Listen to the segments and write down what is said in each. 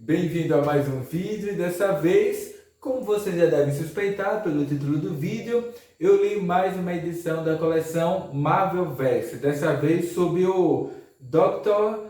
Bem-vindo a mais um vídeo e dessa vez, como você já deve suspeitar pelo título do vídeo, eu li mais uma edição da coleção Marvelverse, dessa vez sobre o Doctor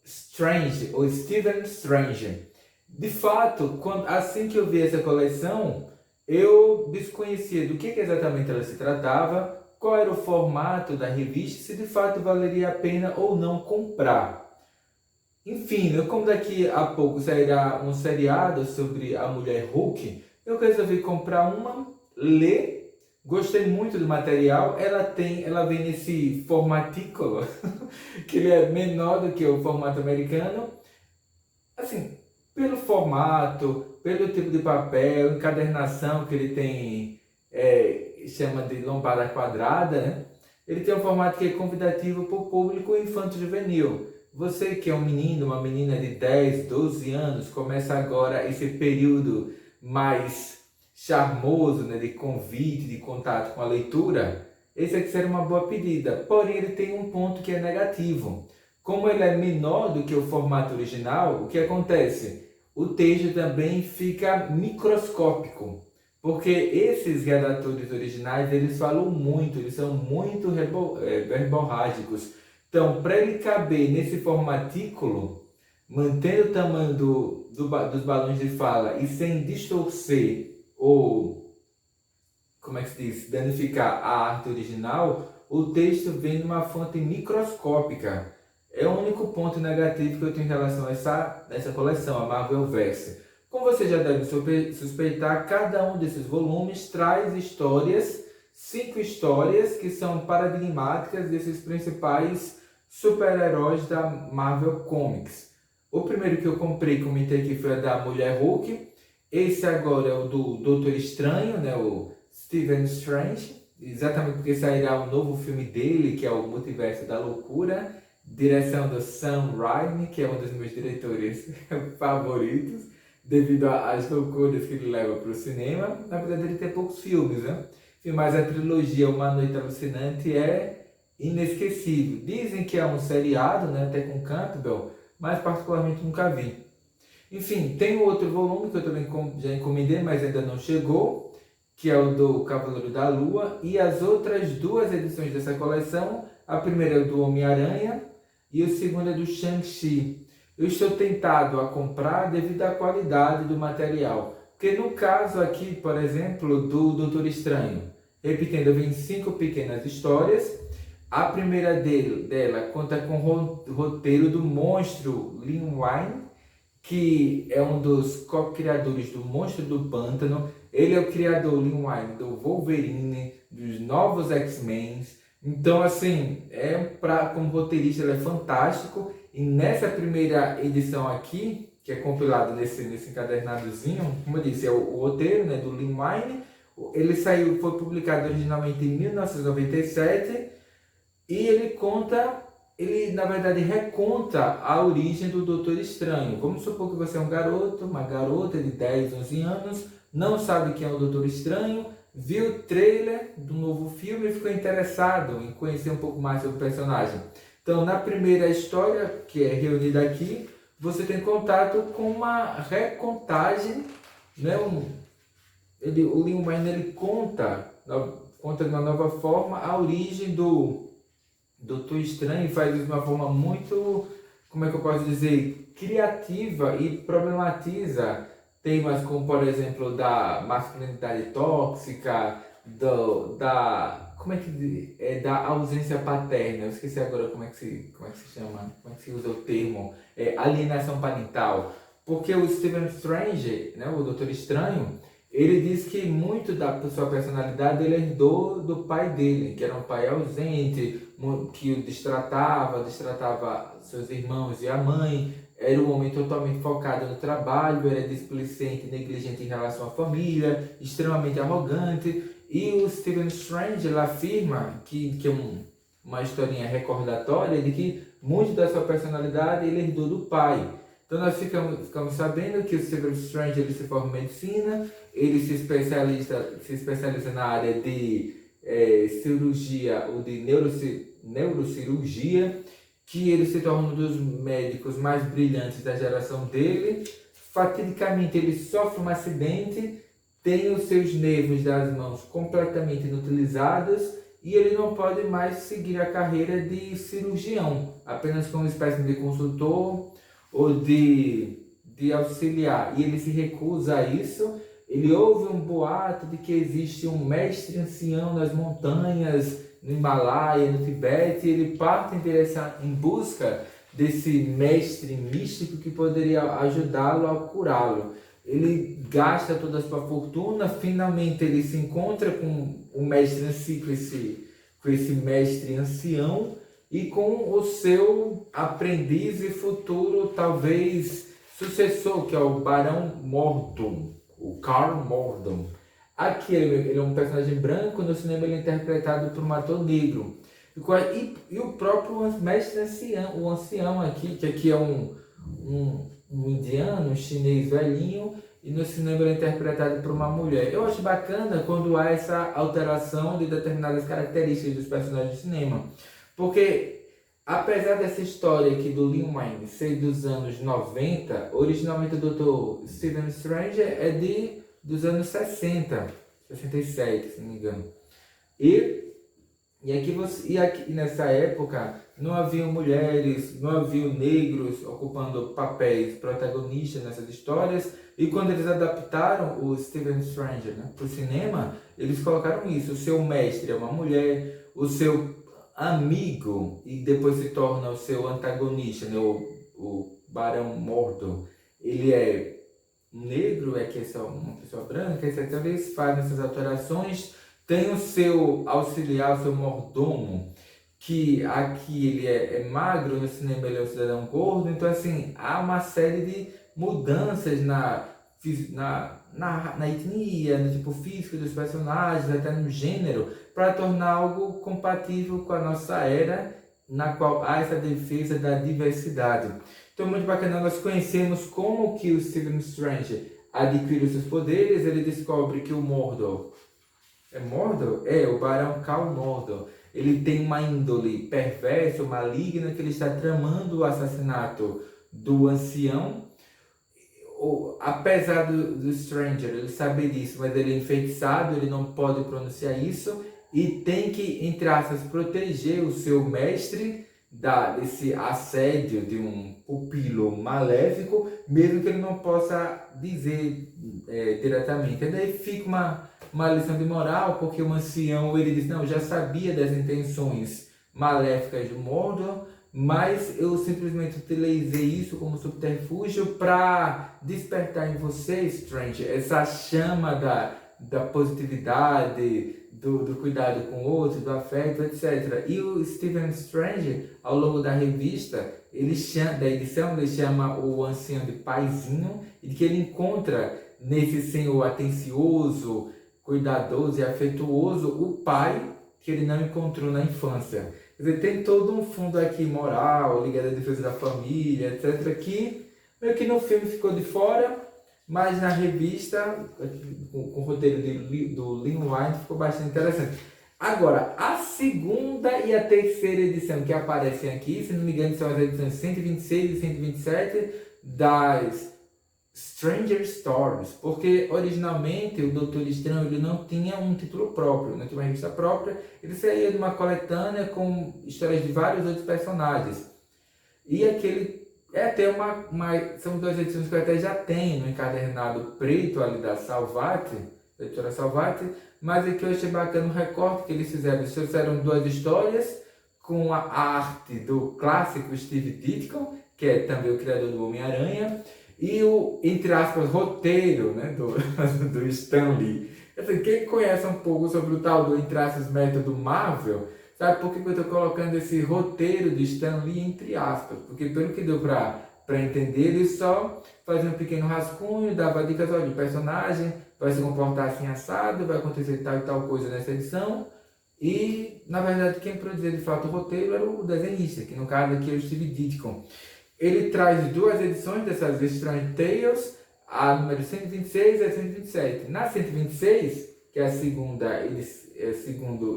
Strange, ou Stephen Strange. De fato, assim que eu vi essa coleção, eu desconhecia do que exatamente ela se tratava, qual era o formato da revista, se de fato valeria a pena ou não comprar. Enfim, como daqui a pouco sairá um seriado sobre a mulher Hulk, eu resolvi comprar uma, ler, gostei muito do material, ela vem nesse formatículo, que ele é menor do que o formato americano, assim, pelo formato, pelo tipo de papel, encadernação que ele tem, chama de lombada quadrada, né? Ele tem um formato que é convidativo para o público infanto-juvenil. Você que é um menino, uma menina de 10, 12 anos, começa agora esse período mais charmoso, né, de convite, de contato com a leitura, esse aqui seria uma boa pedida. Porém, ele tem um ponto que é negativo. Como ele é menor do que o formato original, o que acontece? O texto também fica microscópico, porque esses redatores originais, eles falam muito, eles são muito verborrágicos. Então, para ele caber nesse formatículo, mantendo o tamanho dos balões de fala e sem distorcer ou, como é que se diz, danificar a arte original, o texto vem numa fonte microscópica. É o único ponto negativo que eu tenho em relação a essa coleção, a Marvelverse. Como você já deve suspeitar, cada um desses volumes traz histórias, 5 histórias que são paradigmáticas desses principais super-heróis da Marvel Comics. O primeiro que eu comprei, comentei aqui, foi a da Mulher Hulk. Esse agora é o do Doutor Estranho, né? O Stephen Strange. Exatamente porque sairá um novo filme dele, que é o Multiverso da Loucura. Direção do Sam Raimi, que é um dos meus diretores favoritos, devido às loucuras que ele leva para o cinema. Na verdade, ele tem poucos filmes, né? Mas a trilogia Uma Noite Alucinante é inesquecível. Dizem que é um seriado, né, até com Campbell, mas particularmente nunca vi. Enfim, tem um outro volume que eu também já encomendei, mas ainda não chegou, que é o do Cavaleiro da Lua, e as outras duas edições dessa coleção, a primeira é do Homem-Aranha e a segunda é do Shang-Chi. Eu estou tentado a comprar devido à qualidade do material, porque no caso aqui, por exemplo, do Doutor Estranho, repetindo, vem 5 pequenas histórias. A primeira dela conta com o roteiro do monstro Lin Wayne, que é um dos co-criadores do Monstro do Pântano. Ele é o criador, Lin Wayne, do Wolverine, dos novos X-Men. Então, assim, como roteirista, ele é fantástico. E nessa primeira edição aqui, que é compilado nesse encadernadozinho, como eu disse, é o roteiro, né, do Lin Wayne. Ele foi publicado originalmente em 1997 e ele na verdade reconta a origem do Doutor Estranho. Vamos supor que você é um garoto, uma garota de 10, 11 anos, não sabe quem é o Doutor Estranho, viu o trailer do novo filme e ficou interessado em conhecer um pouco mais sobre o personagem. Então, na primeira história, que é reunida aqui, você tem contato com uma recontagem, né? O Lin Wayne, ele conta de uma nova forma a origem do Doutor Estranho, e faz isso de uma forma muito, como é que eu posso dizer, criativa, e problematiza temas como, por exemplo, da masculinidade tóxica, da ausência paterna. Eu esqueci agora como é que se chama, como é que se usa o termo, alienação parental. Porque o Stephen Strange, né, o Doutor Estranho, ele diz que muito da sua personalidade ele herdou do pai dele, que era um pai ausente, que o destratava seus irmãos e a mãe, era um homem totalmente focado no trabalho, era displicente e negligente em relação à família, extremamente arrogante. E o Stephen Strange, ele afirma que é uma historinha recordatória de que muito da sua personalidade ele herdou do pai. Então nós ficamos sabendo que o Stephen Strange, ele se forma em medicina, ele se especializa na área de cirurgia ou de neurocirurgia, que ele se torna um dos médicos mais brilhantes da geração dele, fatidicamente ele sofre um acidente, tem os seus nervos das mãos completamente inutilizados e ele não pode mais seguir a carreira de cirurgião, apenas como espécie de consultor ou de auxiliar. E ele se recusa a isso. Ele ouve um boato de que existe um mestre ancião nas montanhas, no Himalaia, no Tibete, e ele parte em busca desse mestre místico que poderia ajudá-lo a curá-lo. Ele gasta toda a sua fortuna, finalmente ele se encontra com o mestre com esse mestre ancião e com o seu aprendiz e futuro, talvez, sucessor, que é o Barão Mordom, o Carl Mordom. Aqui ele é um personagem branco, no cinema ele é interpretado por um ator negro. E o próprio mestre ancião, o ancião aqui, que aqui é um indiano, um chinês velhinho, e no cinema ele é interpretado por uma mulher. Eu acho bacana quando há essa alteração de determinadas características dos personagens de cinema. Porque, apesar dessa história aqui do Lin Wayne ser dos anos 90, originalmente o Dr. Stephen Strange é dos anos 60, 67, se não me engano. E aqui nessa época não haviam mulheres, não haviam negros ocupando papéis protagonistas nessas histórias. E quando eles adaptaram o Stephen Strange, né, para o cinema, eles colocaram isso. O seu mestre é uma mulher, o seu amigo, e depois se torna o seu antagonista, né, o Barão Mordo, ele é negro, que é só uma pessoa branca, etc. Então eles fazem essas alterações. Tem o seu auxiliar, o seu mordomo, que aqui ele é magro, no cinema ele é um cidadão gordo. Então, assim, há uma série de mudanças na etnia, no tipo físico dos personagens, até no gênero, para tornar algo compatível com a nossa era, na qual há essa defesa da diversidade. Então, muito bacana, nós conhecemos como que o Stephen Strange adquire os seus poderes. Ele descobre que o Mordor... É Mordor? É, o Barão Khal Mordor. Ele tem uma índole perversa, maligna, que ele está tramando o assassinato do ancião. Apesar do Stranger ele saber disso, mas ele é enfeitiçado, ele não pode pronunciar isso e tem que, entre aspas, proteger o seu mestre desse assédio de um pupilo maléfico, mesmo que ele não possa dizer diretamente. E daí fica uma lição de moral, porque o ancião ele diz: não, eu já sabia das intenções maléficas do Mordor, mas eu simplesmente utilizei isso como subterfúgio para despertar em você, Strange, essa chama da positividade, do cuidado com o outro, do afeto, etc. E o Stephen Strange, ao longo da revista, da edição, ele chama o ancião de paizinho, e que ele encontra nesse senhor atencioso, cuidadoso e afetuoso o pai que ele não encontrou na infância. Quer dizer, tem todo um fundo aqui moral, ligado à defesa da família, etc., que meio que no filme ficou de fora, mas na revista, com o roteiro do Lin Wayne, ficou bastante interessante. Agora, a segunda e a terceira edição que aparecem aqui, se não me engano, são as edições 126 e 127 das Stranger Stories, porque originalmente o Doutor Estranho ele não tinha um título próprio, não tinha uma revista própria, ele saía de uma coletânea com histórias de vários outros personagens. E aquele até são duas edições que eu até já tenho no encadernado preto ali da Salvati, da editora Salvati, mas aqui eu achei bacana o recorte que eles fizeram. Eles trouxeram duas histórias com a arte do clássico Steve Ditko, que é também o criador do Homem-Aranha, e o, entre aspas, roteiro, né, do Stan Lee. Assim, quem conhece um pouco sobre o tal do, entre aspas, método Marvel, sabe por que eu estou colocando esse roteiro de Stan Lee entre aspas? Porque pelo que deu para entender, ele só fazia um pequeno rascunho, dava dicas: olha, o personagem vai se comportar assim assado, vai acontecer tal e tal coisa nessa edição. E, na verdade, quem produzia de fato o roteiro era o desenhista, que no caso aqui é o Steve Ditko. Ele traz duas edições dessas Strange Tales, a número 126 e a 127. Na 126, que é a segunda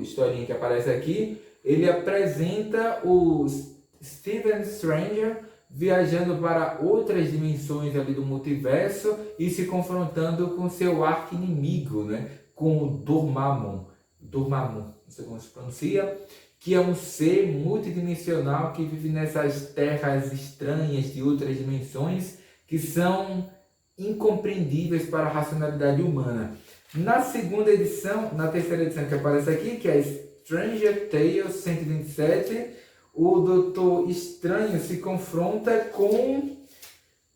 historinha que aparece aqui, ele apresenta o Stephen Stranger viajando para outras dimensões ali do multiverso e se confrontando com seu arqui-inimigo, né? Com o Dormammu, não sei como se pronuncia, que é um ser multidimensional que vive nessas terras estranhas de outras dimensões que são incompreendíveis para a racionalidade humana. Na segunda edição, na terceira edição que aparece aqui, que é Stranger Tales 127, o Doutor Estranho se confronta com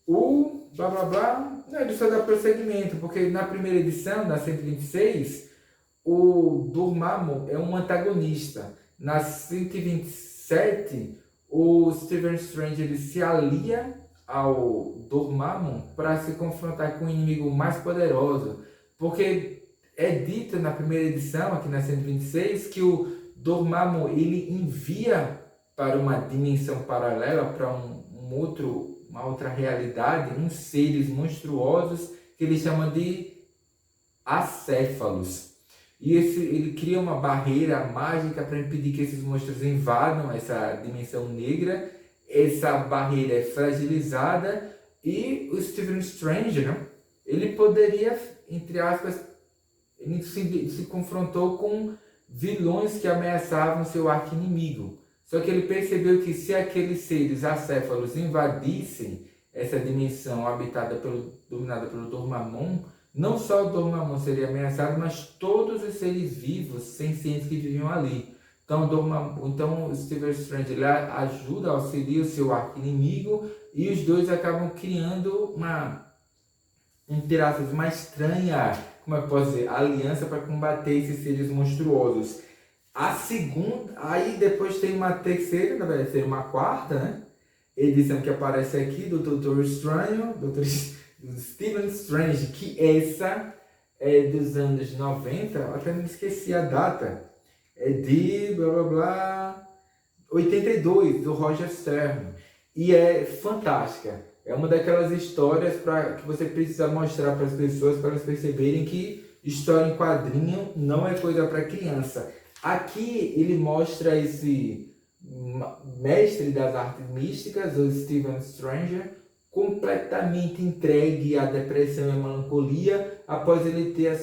o blá blá blá. Não, ele só dá prosseguimento, porque na primeira edição, na 126, o Dormammu é um antagonista. Na 127, o Stephen Strange ele se alia ao Dormammu para se confrontar com o inimigo mais poderoso, porque é dito na primeira edição, aqui na 126, que o Dormammu ele envia para uma dimensão paralela, para uma outra realidade, uns seres monstruosos que ele chama de acéfalos. E ele cria uma barreira mágica para impedir que esses monstros invadam essa dimensão negra. Essa barreira é fragilizada e o Stephen Strange, né, ele poderia, entre aspas, ele se confrontou com vilões que ameaçavam seu arqui-inimigo. Só que ele percebeu que se aqueles seres acéfalos invadissem essa dimensão dominada pelo Dormammu, não só o Dormammu seria ameaçado, mas todos os seres vivos, sencientes que viviam ali. Então o Stephen Strange ele ajuda, auxilia o seu arqui-inimigo e os dois acabam criando uma estranha, como eu posso dizer, aliança para combater esses seres monstruosos. A segunda, aí depois tem uma terceira, na verdade tem uma quarta, né? Edição que aparece aqui do Doutor Estranho, do Stephen Strange, que essa é dos anos 90, eu até me esqueci a data, é de blá blá blá 82, do Roger Stern, e é fantástica. É uma daquelas histórias que você precisa mostrar para as pessoas, para elas perceberem que história em quadrinho não é coisa para criança. Aqui ele mostra esse mestre das artes místicas, o Stephen Strange, completamente entregue à depressão e à melancolia após ele ter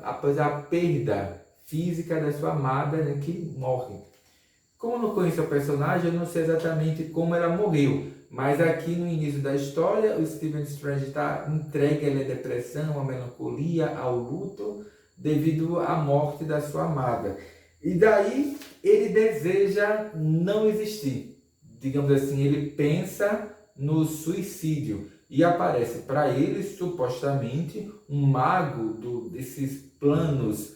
após a perda física da sua amada, né, que morre. Como eu não conheço a personagem, eu não sei exatamente como ela morreu, mas aqui no início da história, o Stephen Strange está entregue à depressão, à melancolia, ao luto, devido à morte da sua amada. E daí ele deseja não existir. Digamos assim, ele pensa no suicídio. E aparece para ele, supostamente, um mago desses planos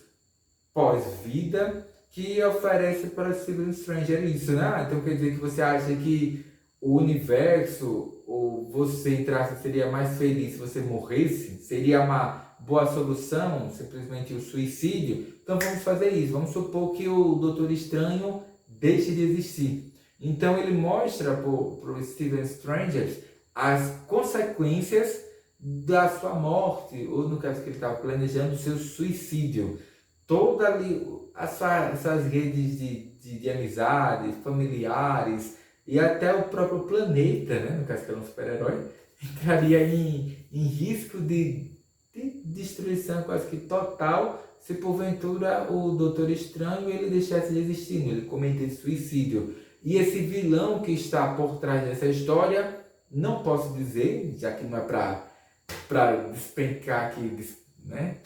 pós-vida que oferece para Stephen Strange isso, né? Então quer dizer que você acha que o universo, ou você, entre aspas, seria mais feliz se você morresse? Seria uma boa solução, simplesmente o suicídio? Então vamos fazer isso, vamos supor que o Doutor Estranho deixe de existir. Então ele mostra para o Stephen Strange as consequências da sua morte, ou no caso que ele estava planejando, o seu suicídio. Toda ali, essas redes de amizades, familiares, e até o próprio planeta, né, no caso que era um super-herói, entraria em risco de destruição quase que total se porventura o Doutor Estranho ele deixasse de existir, ele cometesse suicídio. E esse vilão que está por trás dessa história, não posso dizer, já que não é para despencar aqui, né,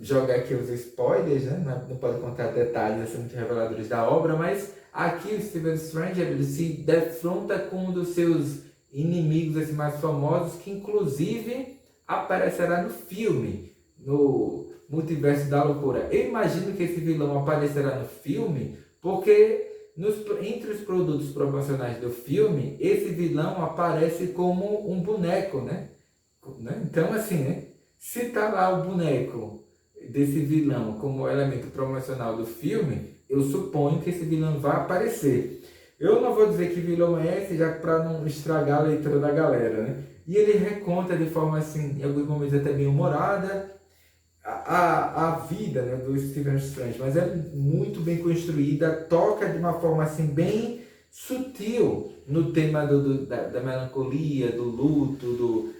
jogar aqui os spoilers, né, não pode contar detalhes assim, muito reveladores da obra, mas aqui o Stephen Strange ele se defronta com um dos seus inimigos assim, mais famosos, que inclusive aparecerá no filme, no Multiverso da Loucura. Eu imagino que esse vilão aparecerá no filme, porque entre os produtos promocionais do filme, esse vilão aparece como um boneco, né? Então, assim, né? Se tá lá o boneco desse vilão como elemento promocional do filme, eu suponho que esse vilão vai aparecer. Eu não vou dizer que vilão é esse, já para não estragar a leitura da galera, né? E ele reconta de forma, assim, em alguns momentos até bem humorada, a vida, né, do Stephen Strange, mas é muito bem construída, toca de uma forma assim bem sutil no tema da melancolia, do luto,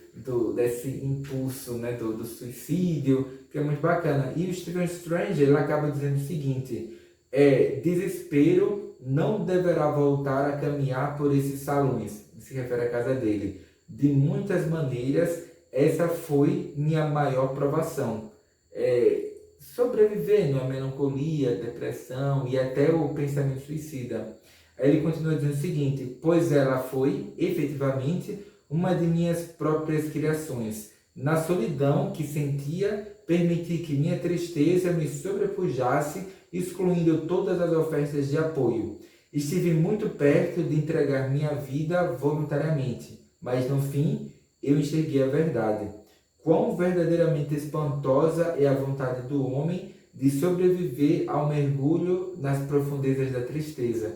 desse impulso, né, do suicídio, que é muito bacana. E o Stephen Strange, ele acaba dizendo o seguinte: desespero não deverá voltar a caminhar por esses salões, se refere à casa dele. De muitas maneiras, essa foi minha maior provação. Sobrevivendo à melancolia, depressão e até o pensamento suicida. Aí ele continua dizendo o seguinte: pois ela foi, efetivamente, uma de minhas próprias criações. Na solidão que sentia, permiti que minha tristeza me sobrepujasse, excluindo todas as ofertas de apoio. Estive muito perto de entregar minha vida voluntariamente, mas no fim eu enxerguei a verdade. Quão verdadeiramente espantosa é a vontade do homem de sobreviver ao mergulho nas profundezas da tristeza.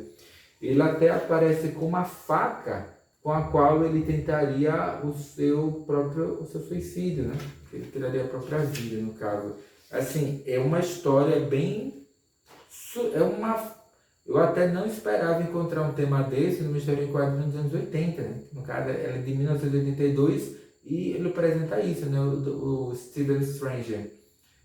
Ele até aparece com uma faca com a qual ele tentaria o seu suicídio, né? Ele tiraria a própria vida, no caso. Assim, é uma história bem... Eu até não esperava encontrar um tema desse numa história em quadrinhos dos anos 80, né? No caso, ela é de 1982 e ele apresenta isso, né? O Stephen Strange,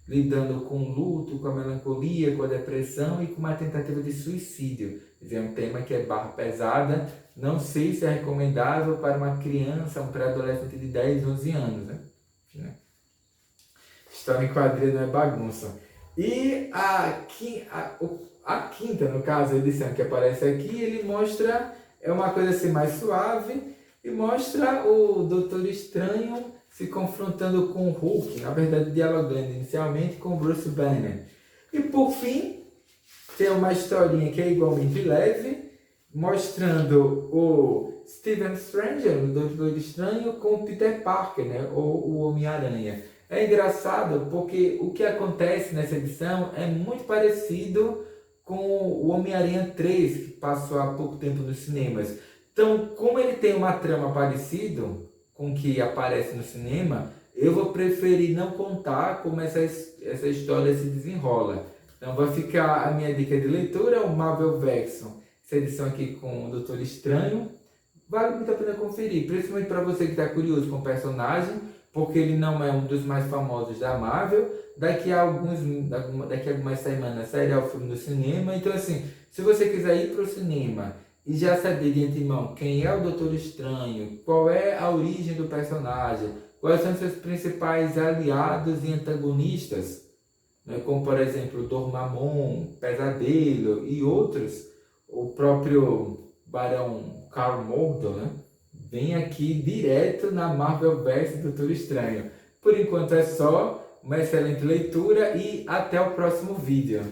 lidando com o luto, com a melancolia, com a depressão e com uma tentativa de suicídio. Quer dizer, é um tema que é barra pesada, não sei se é recomendável para uma criança, um pré-adolescente de 10, 11 anos, né? História em quadrinhos não é bagunça. E a quinta, no caso, a edição que aparece aqui, ele mostra, é uma coisa assim mais suave, e mostra o Doutor Estranho se confrontando com o Hulk, na verdade dialogando inicialmente com o Bruce Banner. E por fim, tem uma historinha que é igualmente leve, mostrando o Stephen Strange, o Doutor Estranho, com o Peter Parker, né, ou o Homem-Aranha. É engraçado porque o que acontece nessa edição é muito parecido com o Homem-Aranha 3, que passou há pouco tempo nos cinemas. Então, como ele tem uma trama parecida com o que aparece no cinema, eu vou preferir não contar como essa história se desenrola. Então vai ficar a minha dica de leitura, o Marvel Verso, essa edição aqui com o Doutor Estranho. Vale muito a pena conferir, principalmente para você que está curioso com o personagem, porque ele não é um dos mais famosos da Marvel. Daqui a algumas semanas sairá o filme no cinema. Então assim, se você quiser ir para o cinema e já saber de antemão quem é o Doutor Estranho, qual é a origem do personagem, quais são seus principais aliados e antagonistas, né, como por exemplo Dormammu, Pesadelo e outros, o próprio Barão Karl Mordo, né, vem aqui direto na Marvel vs Doutor Estranho. Por enquanto é só, uma excelente leitura e até o próximo vídeo.